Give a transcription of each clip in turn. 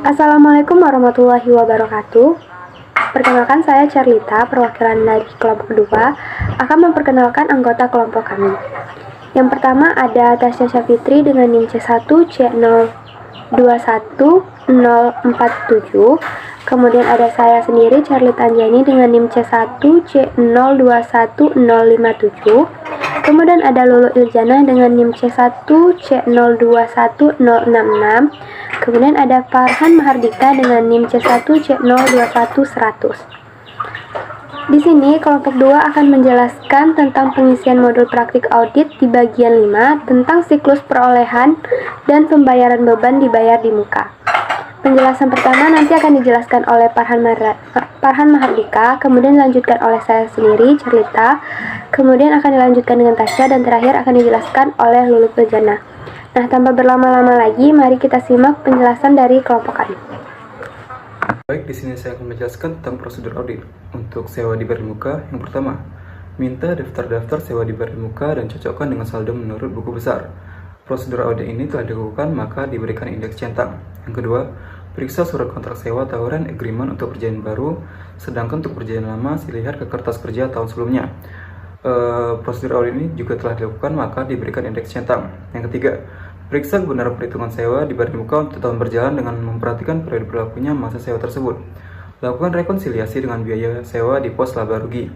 Assalamualaikum warahmatullahi wabarakatuh. Perkenalkan, saya Charlita, perwakilan dari kelompok 2, akan memperkenalkan anggota kelompok kami. Yang pertama ada Tasya Syafitri dengan NIM C02104147. Kemudian ada saya sendiri, Charlita Anjani, dengan NIM C1C021057. Kemudian ada Lulu Iljana dengan NIM C1C021066. Kemudian ada Farhan Mahardika dengan NIM C1C021100. Di sini kelompok 2 akan menjelaskan tentang pengisian modul praktik audit di bagian 5 tentang siklus perolehan dan pembayaran beban dibayar di muka. Penjelasan pertama nanti akan dijelaskan oleh Farhan Mahardika, kemudian dilanjutkan oleh saya sendiri, Charlita, kemudian akan dilanjutkan dengan Tasya, dan terakhir akan dijelaskan oleh Lulu Iljana. Nah, tanpa berlama-lama lagi, mari kita simak penjelasan dari kelompok kami. Baik, di sini saya akan menjelaskan tentang prosedur audit. Untuk sewa dibayar di muka, yang pertama, minta daftar-daftar sewa dibayar di muka dan cocokkan dengan saldo menurut buku besar. Prosedur audit ini telah dilakukan, maka diberikan indeks centang. Yang kedua, periksa surat kontrak sewa tawaran agreement untuk perjanjian baru, sedangkan untuk perjanjian lama dilihat ke kertas kerja tahun sebelumnya. Prosedur audit ini juga telah dilakukan, maka diberikan indeks centang. Yang ketiga, periksa kebenaran perhitungan sewa dibayar di muka untuk tahun berjalan dengan memperhatikan periode berlakunya masa sewa tersebut. Lakukan rekonsiliasi dengan biaya sewa di pos laba rugi.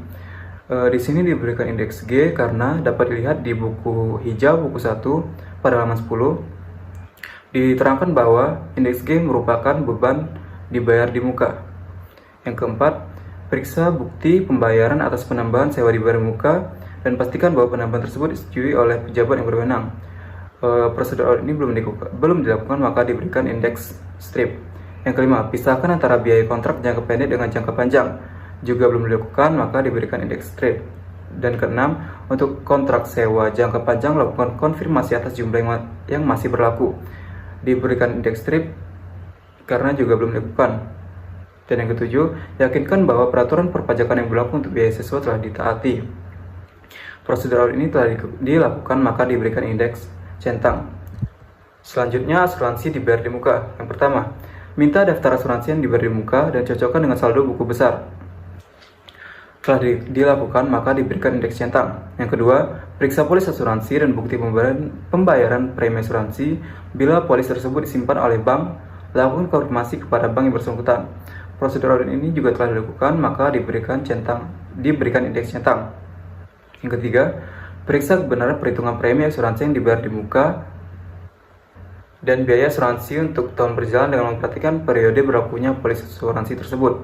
Di sini diberikan indeks G karena dapat dilihat di buku hijau buku 1 pada halaman 10 diterangkan bahwa indeks G merupakan beban dibayar di muka. Yang keempat, periksa bukti pembayaran atas penambahan sewa dibayar di muka dan pastikan bahwa penambahan tersebut disetujui oleh pejabat yang berwenang. Prosedur audit ini belum dilakukan, maka diberikan indeks strip. Yang kelima, pisahkan antara biaya kontrak jangka pendek dengan jangka panjang. Juga belum dilakukan, maka diberikan indeks strip. Dan keenam, untuk kontrak sewa jangka panjang, lakukan konfirmasi atas jumlah yang masih berlaku. Diberikan indeks strip karena juga belum dilakukan. Dan yang ketujuh, yakinkan bahwa peraturan perpajakan yang berlaku untuk biaya siswa telah ditaati. Prosedur audit ini telah dilakukan, maka diberikan indeks centang. Selanjutnya, asuransi dibayar di muka. Yang pertama, minta daftar asuransi yang dibayar di muka dan cocokkan dengan saldo buku besar. Telah dilakukan, maka diberikan indeks centang. Yang kedua, periksa polis asuransi dan bukti pembayaran premi asuransi. Bila polis tersebut disimpan oleh bank, lakukan konfirmasi kepada bank yang bersangkutan. Prosedur audit ini juga telah dilakukan, maka diberikan indeks centang. Yang ketiga, periksa kebenaran perhitungan premi asuransi yang dibayar di muka dan biaya asuransi untuk tahun berjalan dengan memperhatikan periode berlakunya polis asuransi tersebut.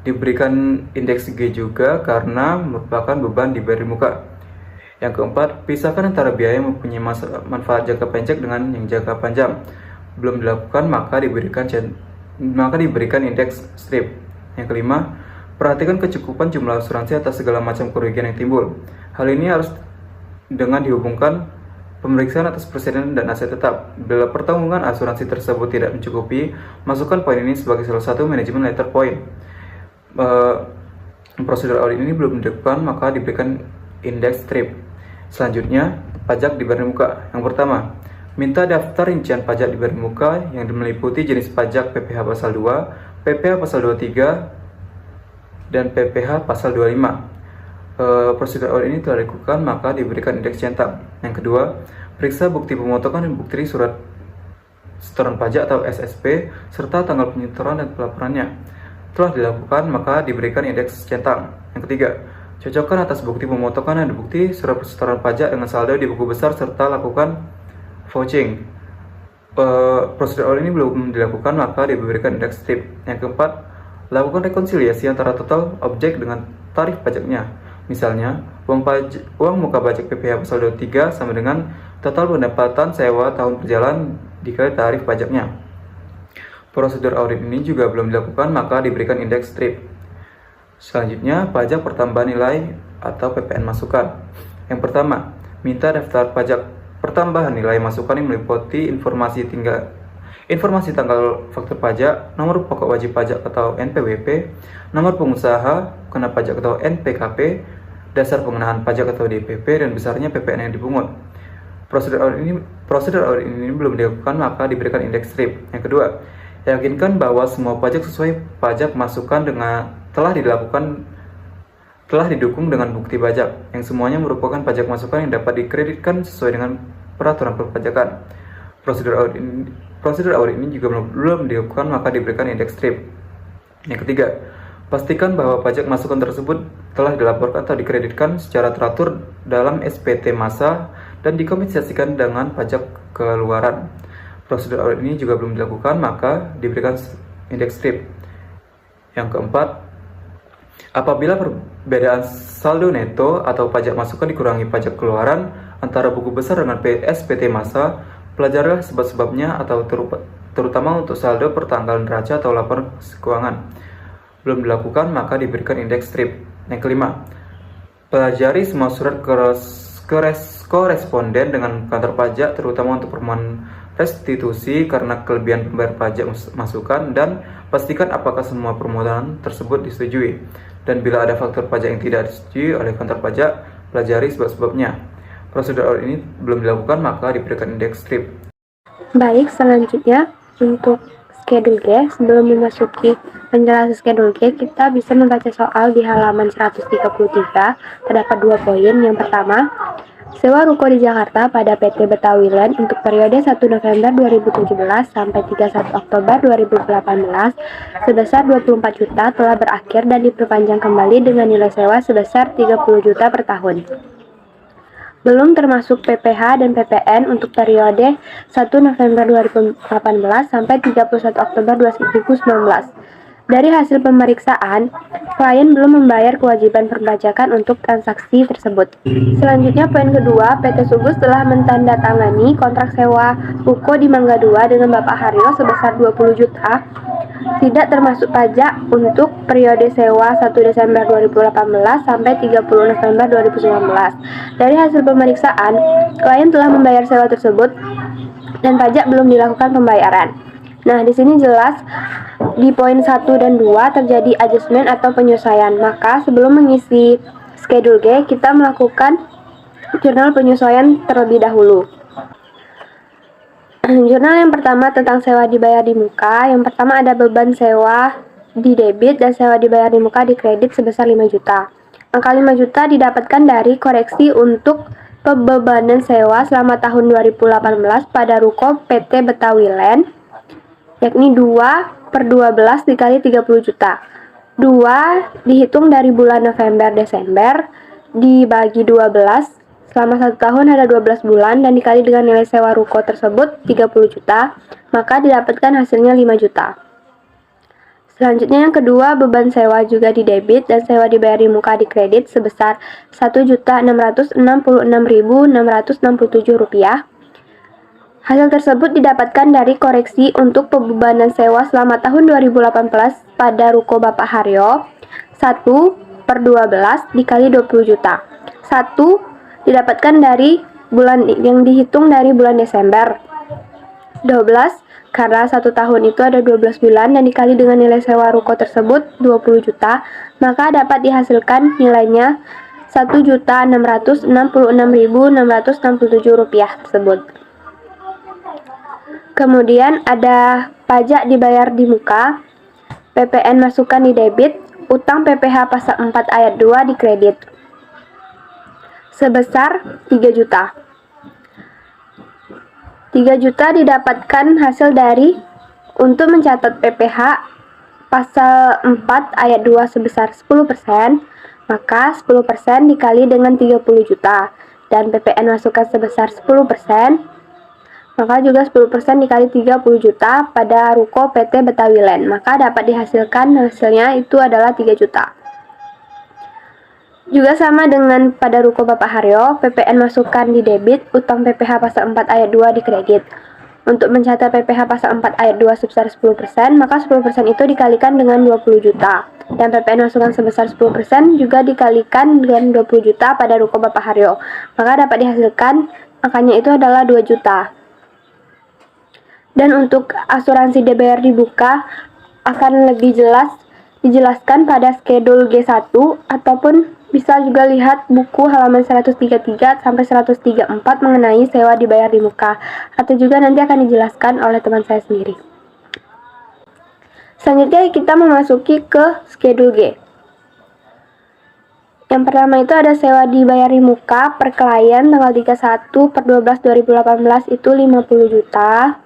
Diberikan indeks G juga karena merupakan beban dibayar di muka. Yang keempat, pisahkan antara biaya yang mempunyai manfaat jangka pendek dengan yang jangka panjang. Belum dilakukan, maka diberikan indeks strip. Yang kelima, perhatikan kecukupan jumlah asuransi atas segala macam kerugian yang timbul. Hal ini harus dengan dihubungkan pemeriksaan atas persediaan dan aset tetap. Bila pertanggungan asuransi tersebut tidak mencukupi, masukkan poin ini sebagai salah satu manajemen letter point. Prosedur audit ini belum dilakukan, maka diberikan indeks strip. Selanjutnya, pajak dibayar di muka. Yang pertama, minta daftar rincian pajak dibayar di muka yang meliputi jenis pajak PPh pasal 2, PPh pasal 23, dan PPh pasal 25. Prosedur audit ini telah dilakukan, maka diberikan indeks centang. Yang kedua, periksa bukti pemotongan dan bukti surat setoran pajak atau SSP serta tanggal penyetoran dan pelaporannya. Telah dilakukan, maka diberikan indeks centang. Yang ketiga, cocokkan atas bukti pemotongan dan bukti surat setoran pajak dengan saldo di buku besar serta lakukan vouching. Prosedur audit ini belum dilakukan, maka diberikan indeks strip. Yang keempat, lakukan rekonsiliasi antara total objek dengan tarif pajaknya. Misalnya, uang muka pajak PPh pasal 23 sama dengan total pendapatan sewa tahun berjalan dikali tarif pajaknya. Prosedur audit ini juga belum dilakukan, maka diberikan indeks strip. Selanjutnya, pajak pertambahan nilai atau PPN masukan. Yang pertama, minta daftar pajak pertambahan nilai masukan yang meliputi informasi tanggal faktur pajak, nomor pokok wajib pajak atau NPWP, nomor pengusaha kena pajak atau NPKP, dasar pengenaan pajak atau DPP, dan besarnya PPN yang dipungut. Prosedur audit ini belum dilakukan, maka diberikan indeks strip. Yang kedua, Yakinkan bahwa semua pajak sesuai pajak masukan telah didukung dengan bukti pajak, yang semuanya merupakan pajak masukan yang dapat dikreditkan sesuai dengan peraturan perpajakan. Prosedur audit ini juga belum dilakukan, maka diberikan indeks strip. Yang ketiga, pastikan bahwa pajak masukan tersebut telah dilaporkan atau dikreditkan secara teratur dalam SPT masa dan dikompensasikan dengan pajak keluaran. Prosedur audit ini juga belum dilakukan, maka diberikan indeks strip. Yang keempat, apabila perbedaan saldo neto atau pajak masukan dikurangi pajak keluaran antara buku besar dengan SPT masa, pelajarilah sebab-sebabnya atau terutama untuk saldo per tanggal neraca atau laporan keuangan. Belum dilakukan, maka diberikan indeks strip. Yang kelima, pelajari semua surat koresponden dengan kantor pajak, terutama untuk permohonan restitusi karena kelebihan pembayar pajak masukan, dan pastikan apakah semua permohonan tersebut disetujui. Dan bila ada faktor pajak yang tidak disetujui oleh kantor pajak, pelajari sebab-sebabnya. Prosedur audit ini belum dilakukan, maka diberikan indeks strip. Baik, selanjutnya untuk Schedule G, sebelum memasuki penjelasan Schedule G, kita bisa membaca soal di halaman 133. Terdapat 2 poin. Yang pertama, sewa ruko di Jakarta pada PT Betawi Land untuk periode 1 November 2017 sampai 31 Oktober 2018 sebesar 24 juta telah berakhir dan diperpanjang kembali dengan nilai sewa sebesar 30 juta per tahun. Belum termasuk PPh dan PPN untuk periode 1 November 2018 sampai 31 Oktober 2019. Dari hasil pemeriksaan, klien belum membayar kewajiban perpajakan untuk transaksi tersebut. Selanjutnya, poin kedua, PT Sugus telah mentandatangani kontrak sewa ruko di Mangga 2 dengan Bapak Haryo sebesar 20 juta, tidak termasuk pajak untuk periode sewa 1 Desember 2018 sampai 30 November 2019. Dari hasil pemeriksaan, klien telah membayar sewa tersebut dan pajak belum dilakukan pembayaran. Nah, di sini jelas di poin 1 dan 2 terjadi adjustment atau penyesuaian. Maka sebelum mengisi Schedule G, kita melakukan jurnal penyesuaian terlebih dahulu. Jurnal yang pertama tentang sewa dibayar di muka. Yang pertama ada beban sewa di debit dan sewa dibayar di muka di kredit sebesar 5 juta. Angka 5 juta didapatkan dari koreksi untuk pembebanan sewa selama tahun 2018 pada ruko PT Betawi Land, yakni 2/12 dikali 30 juta. 2 dihitung dari bulan November-Desember dibagi 12. Selama 1 tahun ada 12 bulan dan dikali dengan nilai sewa ruko tersebut 30 juta, maka didapatkan hasilnya 5 juta. Selanjutnya yang kedua, beban sewa juga di debit dan sewa dibayar di muka di kredit sebesar Rp1.666.667. Hasil tersebut didapatkan dari koreksi untuk pembebanan sewa selama tahun 2018 pada ruko Bapak Haryo 1/12 dikali 20 juta. 1 didapatkan dari bulan yang dihitung dari bulan Desember. 12 karena 1 tahun itu ada 12 bulan dan dikali dengan nilai sewa ruko tersebut 20 juta, maka dapat dihasilkan nilainya Rp1.666.667 tersebut. Kemudian ada pajak dibayar di muka, PPN masukan di debit, utang PPh pasal 4 ayat 2 di kredit sebesar 3 juta. 3 juta didapatkan hasil dari untuk mencatat PPh pasal 4 ayat 2 sebesar 10%, maka 10% dikali dengan 30 juta dan PPN masukan sebesar 10%, maka juga 10% dikali 30 juta pada ruko PT Betawi Land, maka dapat dihasilkan hasilnya itu adalah 3 juta. Juga sama dengan pada ruko Bapak Haryo, PPN masukan di debit, utang PPh pasal 4 ayat 2 di kredit. Untuk mencatat PPh pasal 4 ayat 2 sebesar 10%, maka 10% itu dikalikan dengan 20 juta. Dan PPN masukan sebesar 10% juga dikalikan dengan 20 juta pada ruko Bapak Haryo. Maka dapat dihasilkan angkanya itu adalah 2 juta. Dan untuk asuransi dibayar di muka akan lebih jelas dijelaskan pada Schedule G1 ataupun bisa juga lihat buku halaman 133 sampai 134 mengenai sewa dibayar di muka, atau juga nanti akan dijelaskan oleh teman saya sendiri. Selanjutnya kita memasuki ke schedule G. Yang pertama itu ada sewa dibayar di muka per klien tanggal 31/12/2018 itu 50 juta.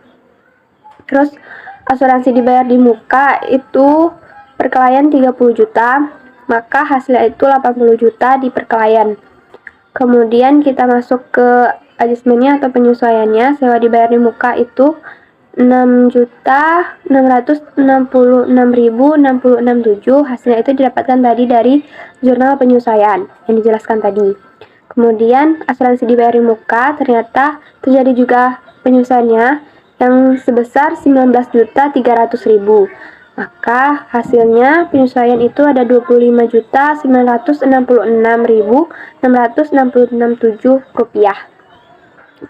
Terus asuransi dibayar di muka itu per klien 30 juta, maka hasilnya itu 80 juta di per klien. Kemudian kita masuk ke adjustmentnya atau penyesuaiannya. Sewa dibayar di muka itu 6.666.066,7. Hasilnya itu didapatkan tadi dari jurnal penyesuaian yang dijelaskan tadi. Kemudian asuransi dibayar di muka ternyata terjadi juga penyesuaiannya yang sebesar 19.300.000. Maka hasilnya penyesuaian itu ada 25.966.666,7 rupiah.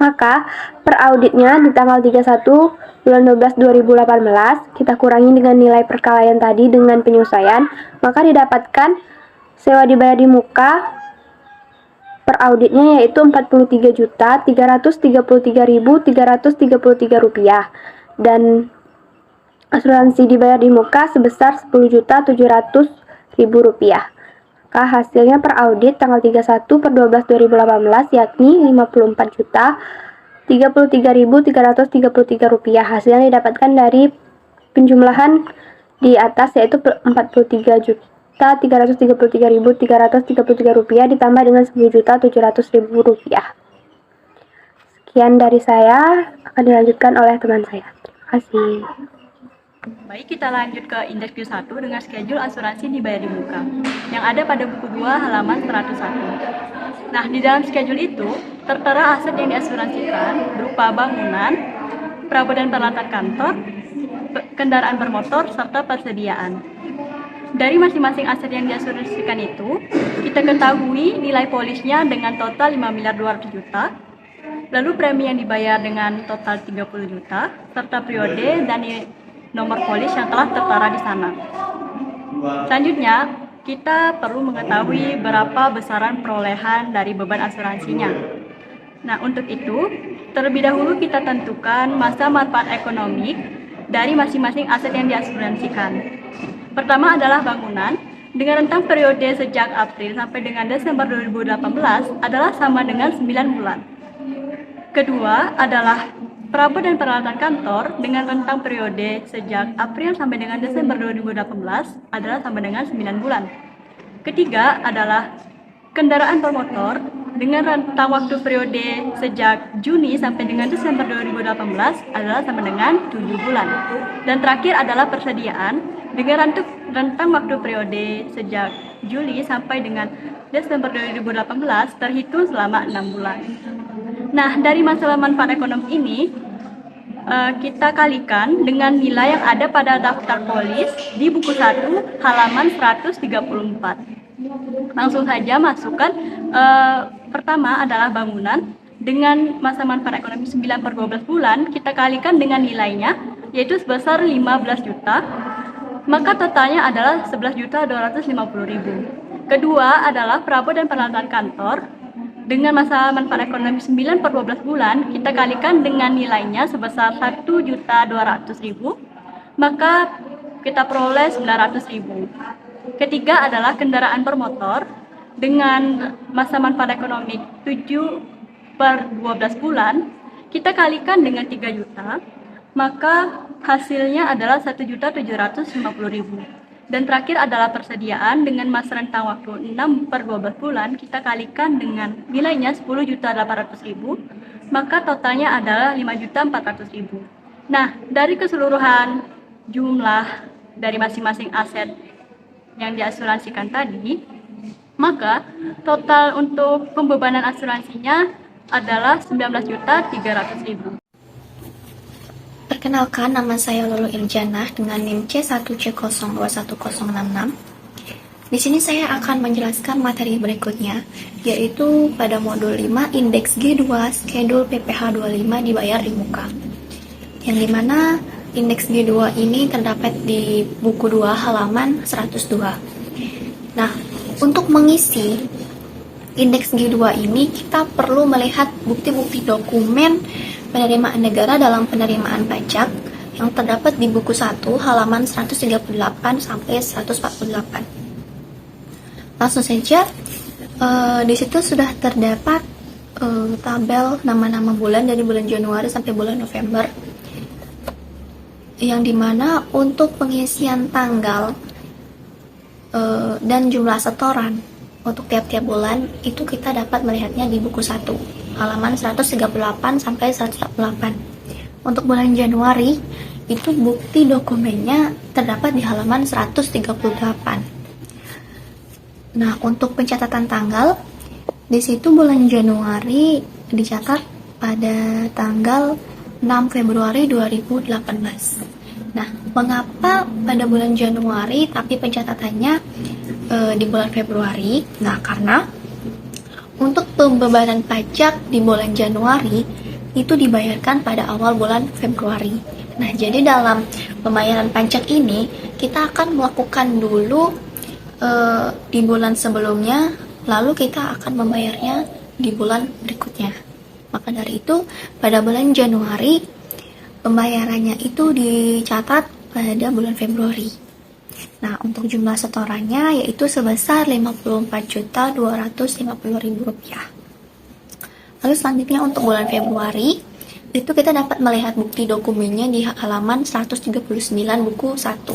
Maka per auditnya di tanggal 31 bulan 12 2018 kita kurangi dengan nilai per klien tadi dengan penyesuaian, maka didapatkan sewa dibayar di muka per auditnya yaitu 43.333.333 rupiah, dan asuransi dibayar di muka sebesar 10.700.000 rupiah. Maka hasilnya per audit tanggal 31/12/2018 yakni 54.033.333 rupiah. Hasilnya didapatkan dari penjumlahan di atas yaitu 43.333.333 rupiah ditambah dengan 10.700.000 rupiah. Sekian dari saya, akan dilanjutkan oleh teman saya. Terima kasih. Baik, kita lanjut ke indeks Q1 dengan schedule asuransi dibayar di muka yang ada pada buku 2 halaman 101. Nah, di dalam schedule itu tertera aset yang diasuransikan berupa bangunan, perabotan peralatan kantor, kendaraan bermotor, serta persediaan. Dari masing-masing aset yang diasuransikan itu, kita ketahui nilai polisnya dengan total 5.200.000 juta, lalu premi yang dibayar dengan total 30 juta, serta periode dan nomor polis yang telah tertera di sana. Selanjutnya, kita perlu mengetahui berapa besaran perolehan dari beban asuransinya. Nah, untuk itu, terlebih dahulu kita tentukan masa manfaat ekonomi dari masing-masing aset yang diasuransikan. Pertama adalah bangunan, dengan rentang periode sejak April sampai dengan Desember 2018 adalah sama dengan 9 bulan. Kedua adalah perabot dan peralatan kantor dengan rentang periode sejak April sampai dengan Desember 2018 adalah sama dengan 9 bulan. Ketiga adalah kendaraan bermotor dengan rentang waktu periode sejak Juni sampai dengan Desember 2018 adalah sama dengan 7 bulan. Dan terakhir adalah persediaan dengan rentang waktu periode sejak Juli sampai dengan Desember 2018 terhitung selama 6 bulan. Nah, dari masalah manfaat ekonomi ini, kita kalikan dengan nilai yang ada pada daftar polis di buku 1 halaman 134. Langsung saja masukkan, pertama adalah bangunan dengan masa manfaat ekonomi 9/12 bulan, kita kalikan dengan nilainya yaitu sebesar 15 juta, maka totalnya adalah 11.250.000. Kedua adalah perabot dan peralatan kantor dengan masa manfaat ekonomi 9/12 bulan, kita kalikan dengan nilainya sebesar 1.200.000, maka kita peroleh 900.000. Ketiga adalah kendaraan bermotor dengan masa manfaat ekonomi 7/12 bulan, kita kalikan dengan 3 juta, maka hasilnya adalah 1.750.000. Dan terakhir adalah persediaan dengan masa rentang waktu 6/12 bulan, kita kalikan dengan nilainya 10.800.000, maka totalnya adalah 5.400.000. Nah, dari keseluruhan jumlah dari masing-masing aset yang diasuransikan tadi, maka total untuk pembebanan asuransinya adalah 19.300.000. Perkenalkan, nama saya Lulu Irjanah dengan NIM C1C021066. Di sini saya akan menjelaskan materi berikutnya, yaitu pada modul 5 indeks G2 schedule PPh 25 dibayar di muka. Yang dimana indeks G2 ini terdapat di buku 2 halaman 102. Nah, untuk mengisi indeks G2 ini kita perlu melihat bukti-bukti dokumen penerimaan negara dalam penerimaan pajak, yang terdapat di buku 1 halaman 138 sampai 148. Langsung saja, di situ sudah terdapat tabel nama-nama bulan dari bulan Januari sampai bulan November, yang dimana untuk pengisian tanggal dan jumlah setoran untuk tiap-tiap bulan itu kita dapat melihatnya di buku 1 halaman 138 sampai 148. Untuk bulan Januari itu bukti dokumennya terdapat di halaman 138. Nah, untuk pencatatan tanggal, di situ bulan Januari dicatat pada tanggal 6 Februari 2018. Nah, mengapa pada bulan Januari tapi pencatatannya di bulan Februari? Nah, karena untuk pembebanan pajak di bulan Januari itu dibayarkan pada awal bulan Februari. Nah, jadi dalam pembayaran pajak ini kita akan melakukan dulu di bulan sebelumnya, lalu kita akan membayarnya di bulan berikutnya. Maka dari itu, pada bulan Januari pembayarannya itu dicatat pada bulan Februari. Nah, untuk jumlah setorannya yaitu sebesar Rp54.250.000. Lalu selanjutnya untuk bulan Februari, itu kita dapat melihat bukti dokumennya di halaman 139 buku 1.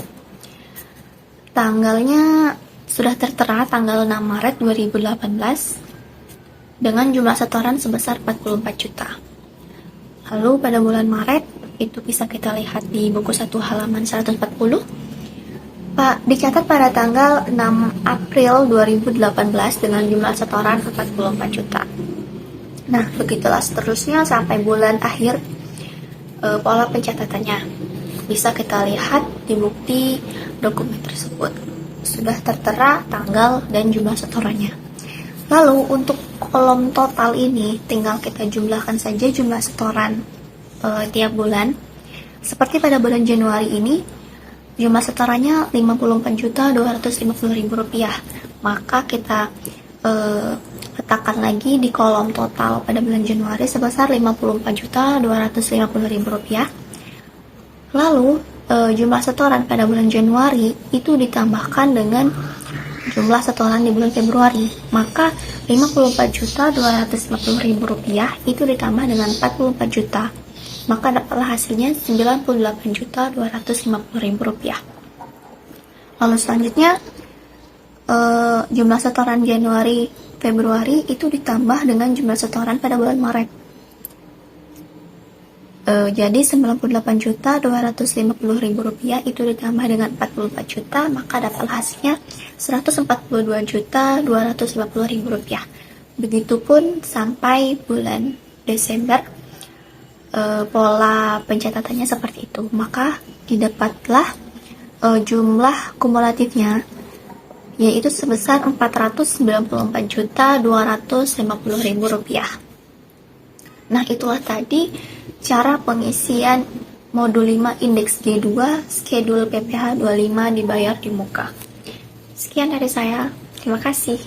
Tanggalnya sudah tertera tanggal 6 Maret 2018 dengan jumlah setoran sebesar 44 juta. Lalu pada bulan Maret, itu bisa kita lihat di buku 1 halaman 140. Dicatat pada tanggal 6 April 2018 dengan jumlah setoran 44 juta. Nah, begitulah seterusnya sampai bulan akhir pola pencatatannya. Bisa kita lihat di bukti dokumen tersebut. Sudah tertera tanggal dan jumlah setorannya. Lalu untuk kolom total ini tinggal kita jumlahkan saja jumlah setoran tiap bulan. Seperti pada bulan Januari ini, jumlah setorannya Rp54.250.000. Maka kita letakkan lagi di kolom total pada bulan Januari sebesar Rp54.250.000. Lalu jumlah setoran pada bulan Januari itu ditambahkan dengan jumlah setoran di bulan Februari. Maka Rp54.250.000 itu ditambah dengan 44 juta. Maka dapatlah hasilnya Rp98.250.000. Lalu selanjutnya jumlah setoran Januari Februari itu ditambah dengan jumlah setoran pada bulan Maret. Jadi Rp98.250.000 itu ditambah dengan 44 juta, maka dapatlah hasilnya Rp142.250.000. Begitupun sampai bulan Desember, pola pencatatannya seperti itu. Maka didapatlah jumlah kumulatifnya yaitu sebesar Rp494.250.000. Nah, itulah tadi cara pengisian modul 5 indeks G2 schedule PPh 25 dibayar di muka. Sekian dari saya. Terima kasih.